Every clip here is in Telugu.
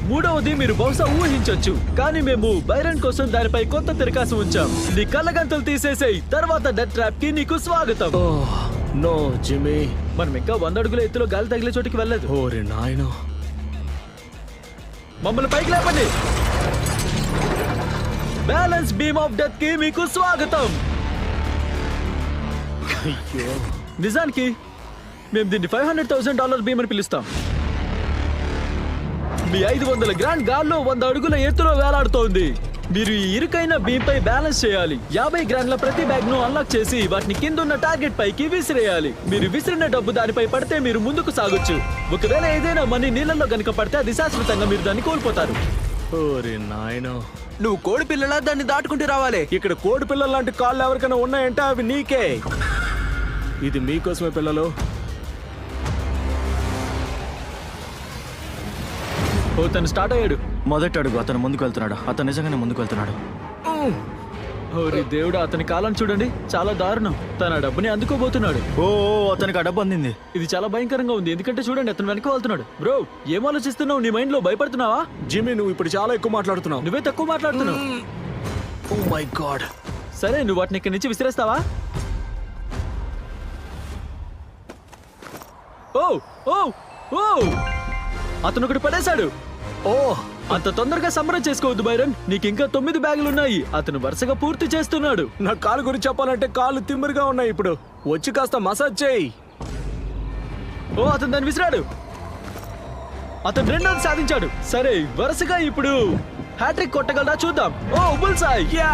మూడవది మీరు బహుశా ఊహించొచ్చు, కానీ మేము బైరన్ కోసం దానిపై కొత్త తిరకాసు ఉంచాం. నీ కళ్ళగంతలు తీసేసేయి, తర్వాత డెత్ ట్రాప్ కి నీకు స్వాగతం. నో జిమ్మీ, మనం ఇంకా 100 అడుగుల ఎత్తులో గాలి తగిలే చోటికి వెళ్ళలేదు. ఓరి నాయనో. మమ్మల్ని పైకి లేపండి. బ్యాలెన్స్ బీమ్ ఆఫ్ డెత్ కి మీకు స్వాగతం. అయ్యో, నిజానికి మేము దీన్ని $500,000 బీమ్ అని పిలుస్తాం. మీ 500 గ్రాండ్ గాల్లో 100 అడుగుల ఎత్తులో వేలాడుతోంది. మీరు ఈ ఇరుకైన బీమ్ పై బ్యాలెన్స్ చేయాలి. 50 గ్రాండ్ల ప్రతి బ్యాగ్ ను అన్లాక్ చేసి వాటిని కిందున్న టార్గెట్ పైకి విసిరేయాలి. మీరు విసిరిన డబ్బు దానిపై పడితే మీరు ముందుకు సాగొచ్చు. ఒకవేళ ఏదైనా మనీ నీళ్ళల్లో గనుక పడితే అది శాశ్వతంగా మీరు దాన్ని కోల్పోతారు. ఓరి నాయనో. నువ్వు కోడి పిల్లలా దాన్ని దాటుకుంటూ రావాలి. ఇక్కడ కోడి పిల్లల లాంటి కాళ్ళు ఎవరికైనా ఉన్నాయంటే అవి నీకే. ఇది మీకోసమే పిల్లలు. ఓ, తను స్టార్ట్ అయ్యాడు. మొదటి అడుగు, అతను ముందుకు వెళ్తున్నాడు. అతను నిజంగానే ముందుకు వెళ్తున్నాడు. ఓరి దేవుడా, అతని కాలం చూడండి, చాలా దారుణం. తన డబ్బుని అందుకోబోతున్నాడు. ఓ, అతనికి ఆ డబ్బు అందింది. ఇది చాలా భయంకరంగా ఉంది, ఎందుకంటే చూడండి అతను వెనక వెళ్తున్నాడు. బ్రో, ఏం ఆలోచిస్తున్నావు? నీ మైండ్ లో భయపడుతున్నావా? జిమ్మీ, నువ్వు ఇప్పుడు చాలా ఎక్కువ మాట్లాడుతున్నావు. నువ్వే తక్కువ మాట్లాడుతున్నావు. Oh my God. సరే, నువ్వు వాటిని ఇక్కడి నుంచి విసిరేస్తావా? ఓ ఓ ఓ, అతను ఒకటి పడేశాడు. ఓ, అంత తొందరగా సంబరం చేసుకోవద్దు బైరన్, నీకు ఇంకా 9 బ్యాగులున్నాయి. అతను వరుసగా పూర్తి చేస్తున్నాడు. నా కాలు గురించి చెప్పాలంటే కాళ్ళు తిమ్మిరిగా ఉన్నాయి. ఇప్పుడు వచ్చి కాస్త మసాజ్ చేయి. ఓ, అతను దాన్ని విసిరాడు. అతను 2వ సాధించాడు. సరే, వరుసగా ఇప్పుడు హ్యాట్రిక్ కొట్టగలరా చూద్దాం. ఓ, బుల్సాయ్. యా,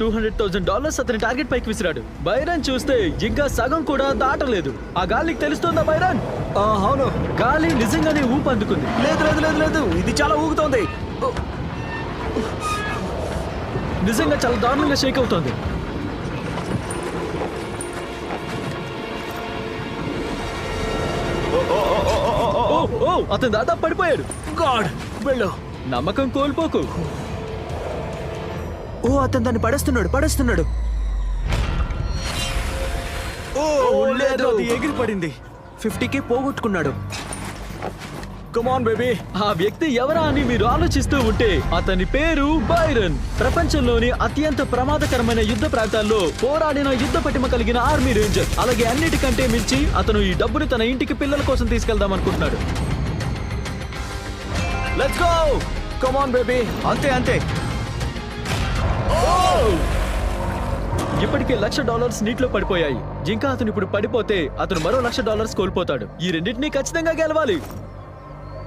$200,000 అతని టార్గెట్ పైకి విసిరాడు. బైరన్ చూస్తే ఇంకా సగం కూడా దాటలేదు. ఆ గాలికి తెలుస్తుందా బైరన్? అవును. గాలి నిజంగానే ఊపు అందుకుంది. లేదు లేదు లేదు లేదు, ఇది చాలా ఊగుతోంది. నిజంగా చాలా దారుణంగా షేక్ అవుతోంది. ఓ ఓ, అతను దాదాపు పడిపోయాడు. గాడ్, వెళ్ళు. నమ్మకం కోల్పోకు. ఓ, అతను దాన్ని పడేస్తున్నాడు. ఓ లేదు, అది ఎగిరి పడింది. 50K పోగొట్టుకున్నాడు. Come on baby. ఆ వ్యక్తి ఎవరా అని మీరు ఆలోచిస్తూ ఉంటే అతని పేరు బైరన్. ప్రపంచంలోని అత్యంత ప్రమాదకరమైన యుద్ధ ప్రాంతాల్లో పోరాడిన యుద్ధ పటిమ కలిగిన ఆర్మీ రేంజర్. అలాగే అన్నిటికంటే మించి అతను ఈ డబ్బుని తన ఇంటికి పిల్లల కోసం తీసుకెళ్దాం అనుకుంటున్నాడు. Let's go. Come on baby. అంతే. ఇప్పటికే $1,00,000 నీటిలో పడిపోయాయి. ఇంకా అతను ఇప్పుడు పడిపోతే అతను మరో $1,00,000 కోల్పోతాడు. ఈ రెండింటినీ ఖచ్చితంగా గెలవాలి.